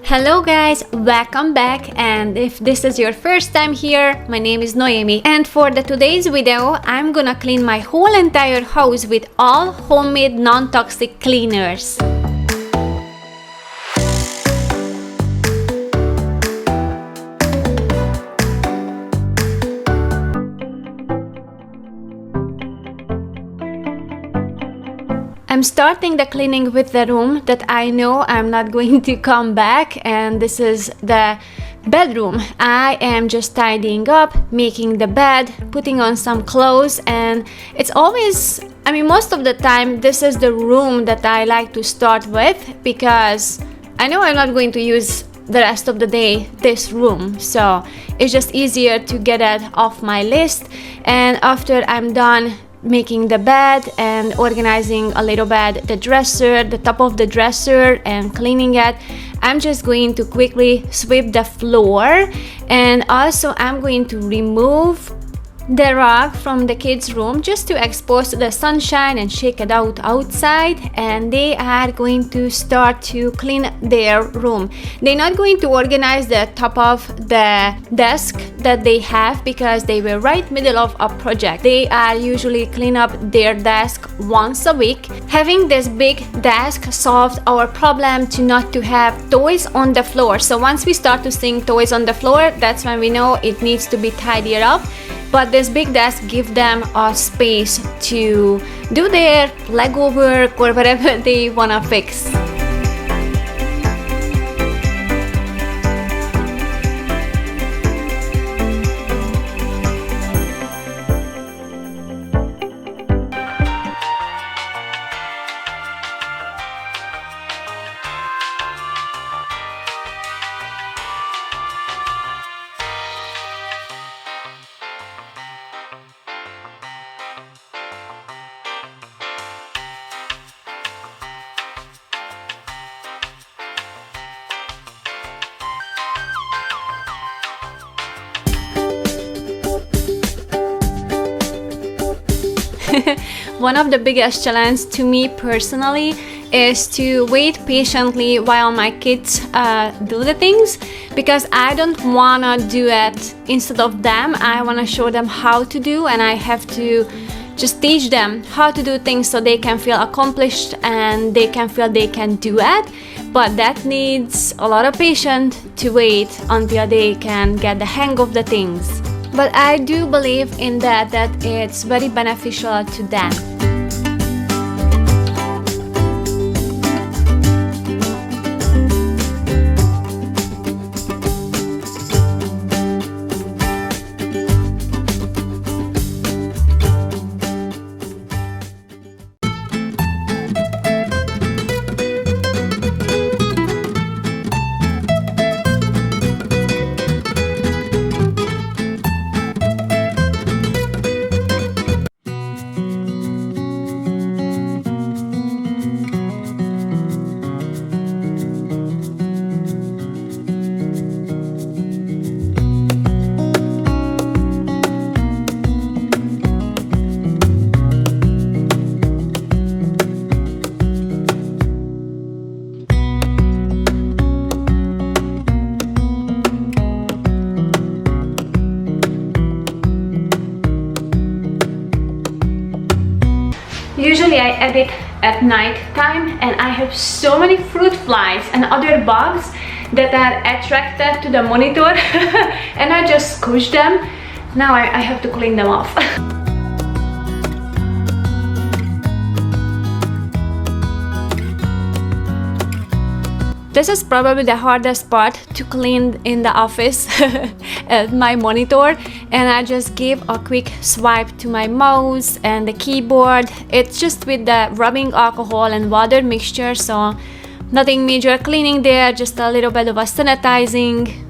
Hello guys, welcome back, and if this is your first time here, my name is Noemi, and for today's video I'm gonna clean my whole entire house with all homemade non-toxic cleaners. I'm starting the cleaning with the room that I know I'm not going to come back, and this is the bedroom. I am just tidying up, making the bed, putting on some clothes, and it's always, most of the time this is the room that I like to start with because I know I'm not going to use the rest of the day this room, so it's just easier to get it off my list. And after I'm done making the bed and organizing a little bit the dresser, the top of the dresser, and cleaning it, I'm just going to quickly sweep the floor, and also I'm going to remove the rug from the kids' room just to expose the sunshine and shake it out outside, and they are going to start to clean their room. They're not going to organize the top of the desk that they have because they were right middle of a project. They are usually clean up their desk once a week. Having this big desk solved our problem to not to have toys on the floor. So once we start to seeing toys on the floor, that's when we know it needs to be tidied up. But this big desk gives them a space to do their Lego work or whatever they wanna fix. One of the biggest challenges to me personally is to wait patiently while my kids do the things, because I don't wanna do it instead of them. I wanna show them how to do, and I have to just teach them how to do things so they can feel accomplished and they can feel they can do it. But that needs a lot of patience to wait until they can get the hang of the things. But I do believe in that it's very beneficial to them. Usually I edit at night time, and I have so many fruit flies and other bugs that are attracted to the monitor and I just squish them. Now I have to clean them off. This is probably the hardest part to clean in the office, my monitor, and I just gave a quick swipe to my mouse and the keyboard. It's just with the rubbing alcohol and water mixture, so nothing major cleaning there, just a little bit of a sanitizing.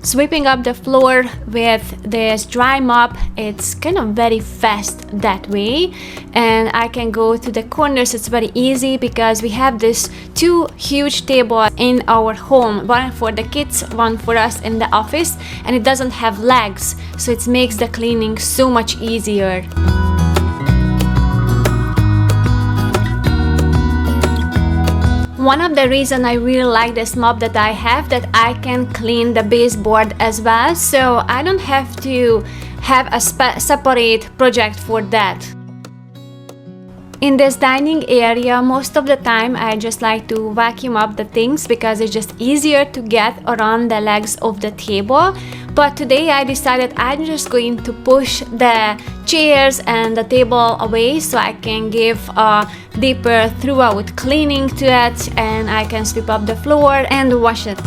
Sweeping up the floor with this dry mop, it's kind of very fast that way, and I can go to the corners. It's very easy because we have this two huge tables in our home, one for the kids, one for us in the office, and it doesn't have legs, so it makes the cleaning so much easier. One of the reasons I really like this mop that I have, that I can clean the baseboard as well, so I don't have to have a separate project for that. In this dining area, most of the time I just like to vacuum up the things because it's just easier to get around the legs of the table. But today I decided I'm just going to push the chairs and the table away so I can give a deeper throughout cleaning to it, and I can sweep up the floor and wash it.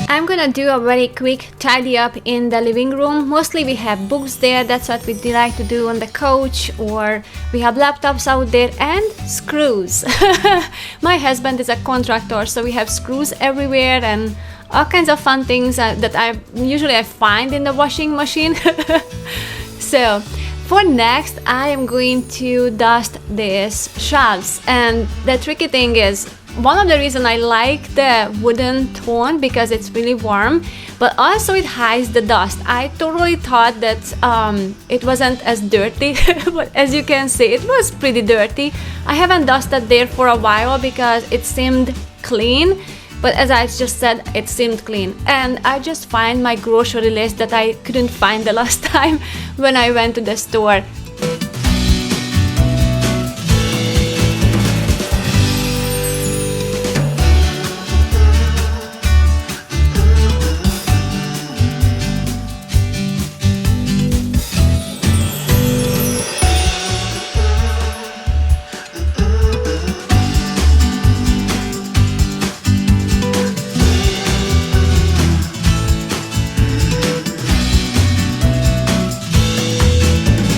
I'm gonna do a very quick tidy up in the living room. Mostly we have books there, that's what we like to do on the couch, or we have laptops out there, and screws. My husband is a contractor, so we have screws everywhere and all kinds of fun things that I usually find in the washing machine. So for next, I am going to dust these shelves, and the tricky thing is, one of the reasons I like the wooden tone because it's really warm, but also it hides the dust. I totally thought that it wasn't as dirty, but as you can see, it was pretty dirty. I haven't dusted there for a while because it seemed clean, but as I just said, it seemed clean. And I just find my grocery list that I couldn't find the last time when I went to the store.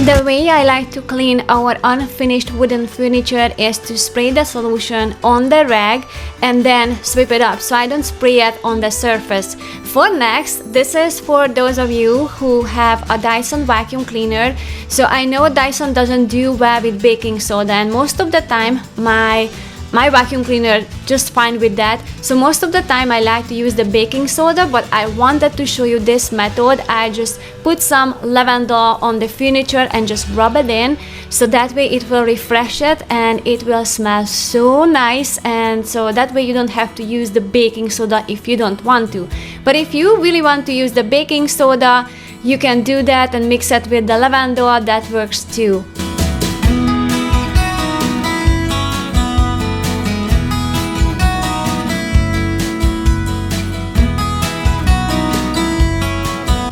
The way I like to clean our unfinished wooden furniture is to spray the solution on the rag and then sweep it up, so I don't spray it on the surface. For next, this is for those of you who have a Dyson vacuum cleaner. So I know Dyson doesn't do well with baking soda, and most of the time my vacuum cleaner just fine with that. So most of the time I like to use the baking soda, but I wanted to show you this method. I just put some lavender on the furniture and just rub it in, so that way it will refresh it and it will smell so nice, and so that way you don't have to use the baking soda if you don't want to. But if you really want to use the baking soda, you can do that and mix it with the lavender. That works too.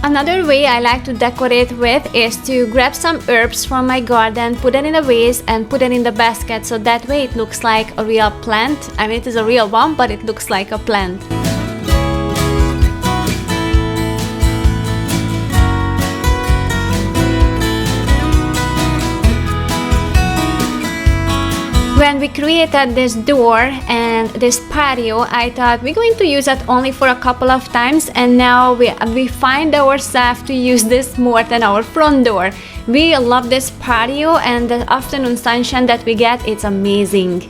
Another way I like to decorate with is to grab some herbs from my garden, put it in a vase and put it in the basket, so that way it looks like a real plant. I mean, it is a real one, but it looks like a plant. When we created this door and this patio, I thought we're going to use it only for a couple of times, and now we find ourselves to use this more than our front door. We love this patio, and the afternoon sunshine that we get, it's amazing.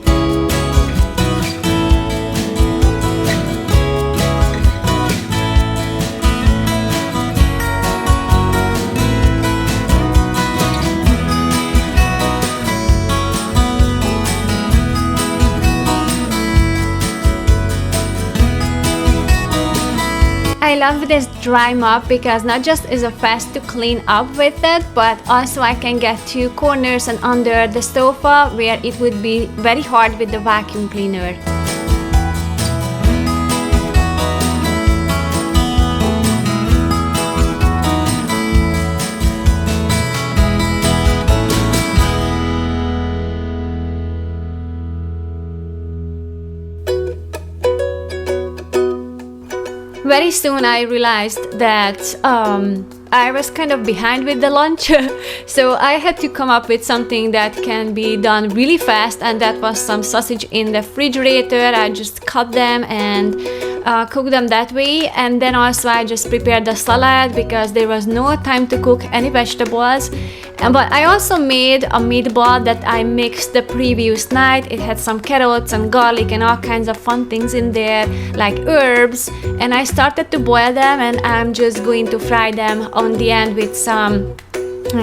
I love this dry mop because not just is it fast to clean up with it, but also I can get to corners and under the sofa where it would be very hard with the vacuum cleaner. Very soon I realized that I was kind of behind with the lunch, so I had to come up with something that can be done really fast, and that was some sausage in the refrigerator. I just cut them and cook them that way. And then also I just prepared the salad because there was no time to cook any vegetables. But I also made a meatball that I mixed the previous night. It had some carrots and garlic and all kinds of fun things in there, like herbs. And I started to boil them, and I'm just going to fry them on the end with some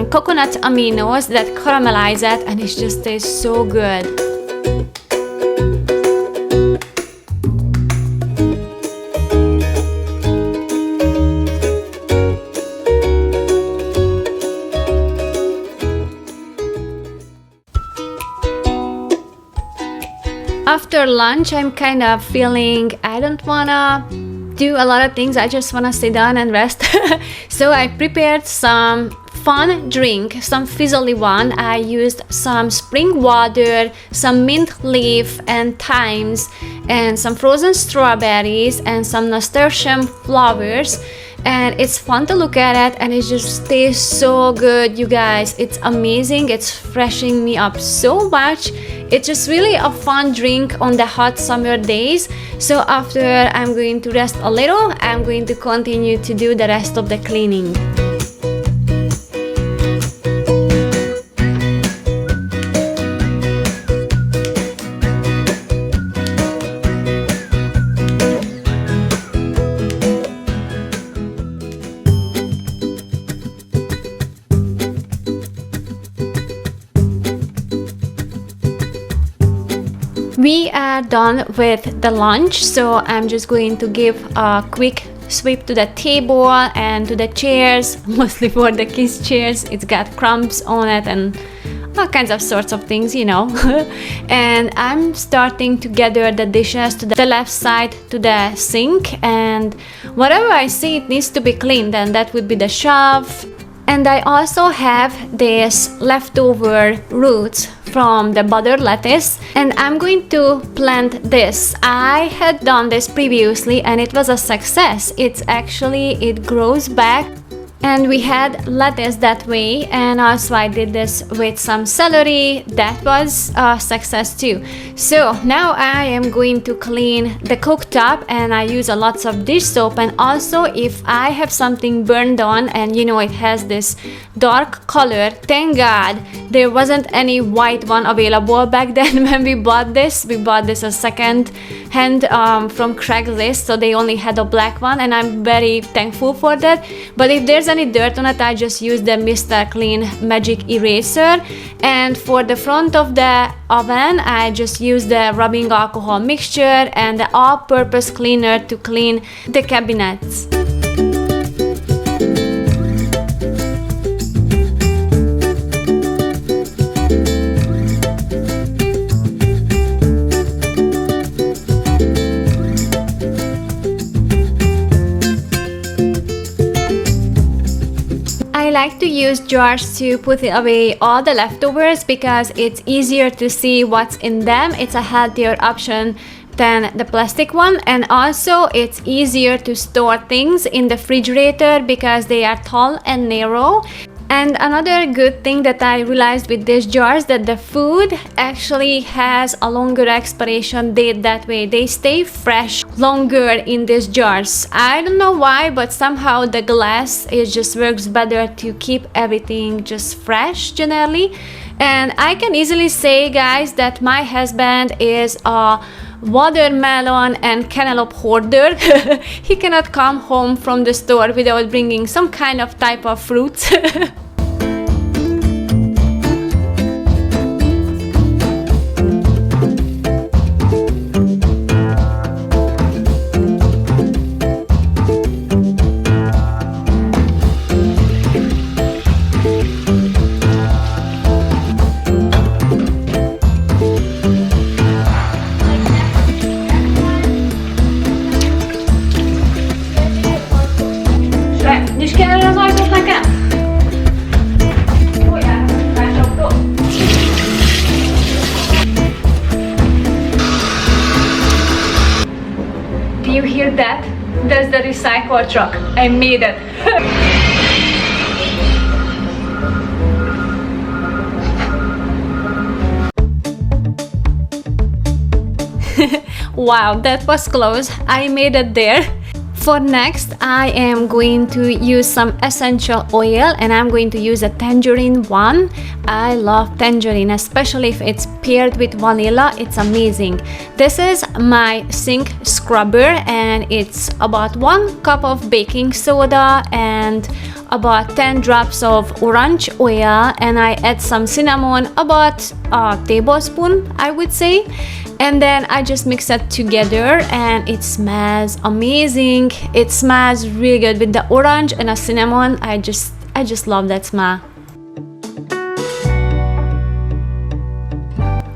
coconut aminos that caramelize it, and it just tastes so good. After lunch, I'm kind of feeling I don't wanna do a lot of things. I just wanna sit down and rest. So I prepared some fun drink, some fizzly one. I used some spring water, some mint leaf and thymes, and some frozen strawberries and some nasturtium flowers. And it's fun to look at it, and it just tastes so good, you guys. It's amazing. It's freshening me up so much. It's just really a fun drink on the hot summer days. So after I'm going to rest a little, I'm going to continue to do the rest of the cleaning. We are done with the lunch, so I'm just going to give a quick sweep to the table and to the chairs, mostly for the kids' chairs. It's got crumbs on it and all kinds of sorts of things, you know. And I'm starting to gather the dishes to the left side to the sink, and whatever I see it needs to be cleaned, and that would be the shelf. And I also have this leftover roots from the butter lettuce, and I'm going to plant this. I had done this previously and it was a success. It grows back, and we had lettuce that way. And also I did this with some celery. That was a success too. So now I am going to clean the cooktop, and I use a lots of dish soap. And also if I have something burned on and you know it has this dark color, thank God there wasn't any white one available back then when we bought this. We bought this a second hand from Craigslist, so they only had a black one, and I'm very thankful for that. But if there's any dirt on it, I just use the Mr. Clean magic eraser. And for the front of the oven, I just use the rubbing alcohol mixture and the all-purpose cleaner to clean the cabinets. I like to use jars to put away all the leftovers because it's easier to see what's in them. It's a healthier option than the plastic one, and also it's easier to store things in the refrigerator because they are tall and narrow. And another good thing that I realized with these jars, that the food actually has a longer expiration date that way. They stay fresh longer in these jars. I don't know why, but somehow the glass just works better to keep everything just fresh generally. And I can easily say, guys, that my husband is a watermelon and cantaloupe hoarder. He cannot come home from the store without bringing some kind of type of fruits. Nyisd ki előre az ajtót nekem? Do you hear that? That's the recycle truck. I made it. Wow, that was close. I made it there. For next, I am going to use some essential oil, and I'm going to use a tangerine one. I love tangerine, especially if it's paired with vanilla. It's amazing. This is my sink scrubber, and it's about 1 cup of baking soda and about 10 drops of orange oil, and I add some cinnamon, about a tablespoon, I would say. And then I just mix it together, and it smells amazing. It smells really good with the orange and the cinnamon. I just love that smell.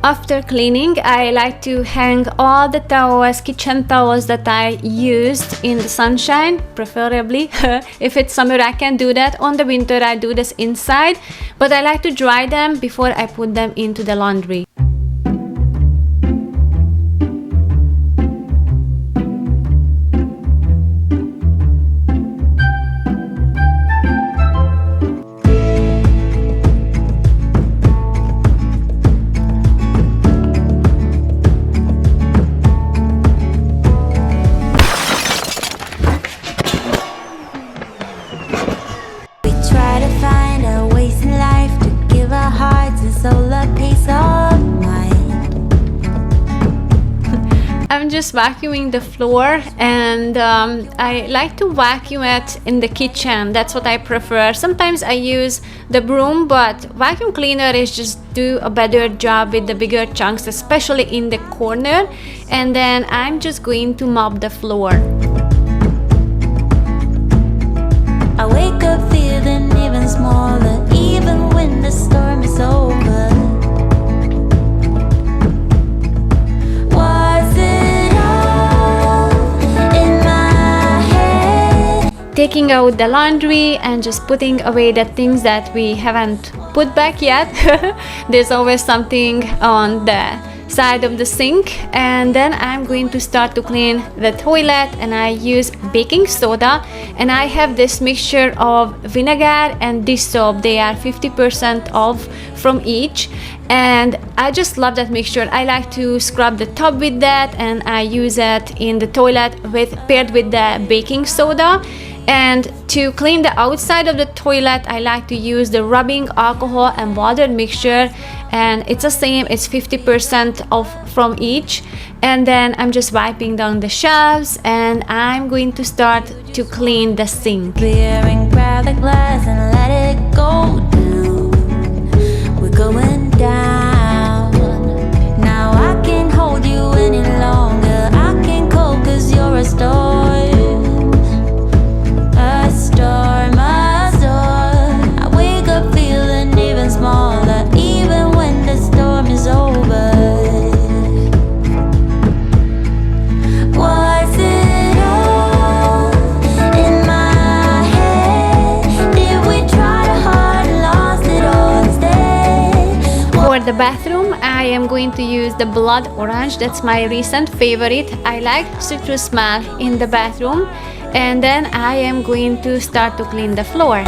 After cleaning, I like to hang all the towels, kitchen towels that I used in the sunshine, preferably. If it's summer, I can do that. On the winter, I do this inside, but I like to dry them before I put them into the laundry. I'm just vacuuming the floor, and I like to vacuum it in the kitchen. That's what I prefer. Sometimes I use the broom, but vacuum cleaner is just do a better job with the bigger chunks, especially in the corner. And then I'm just going to mop the floor. I wake up feeling even smaller, even when the storm is over. Taking out the laundry and just putting away the things that we haven't put back yet. There's always something on the side of the sink. And then I'm going to start to clean the toilet, and I use baking soda, and I have this mixture of vinegar and dish soap. They are 50% off from each, and I just love that mixture. I like to scrub the tub with that, and I use it in the toilet paired with the baking soda. And to clean the outside of the toilet, I like to use the rubbing alcohol and water mixture, and it's the same, it's 50% off from each. And then I'm just wiping down the shelves, and I'm going to start to clean the sink. Clearing, grab the glass and let it go down. We're going down. Now I can't hold you any longer. I can't cope 'cause you're a storm. I wake up feeling even smaller, even when the storm is over. Was it all in my head? Did we try to hard and lost it all instead? For the bathroom, I am going to use the blood orange. That's my recent favorite. I like citrus smell in the bathroom. And then I am going to start to clean the floor.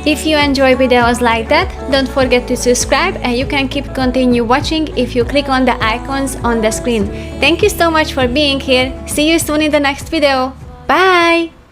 If you enjoy videos like that, don't forget to subscribe, and you can continue watching if you click on the icons on the screen. Thank you so much for being here. See you soon in the next video. Bye!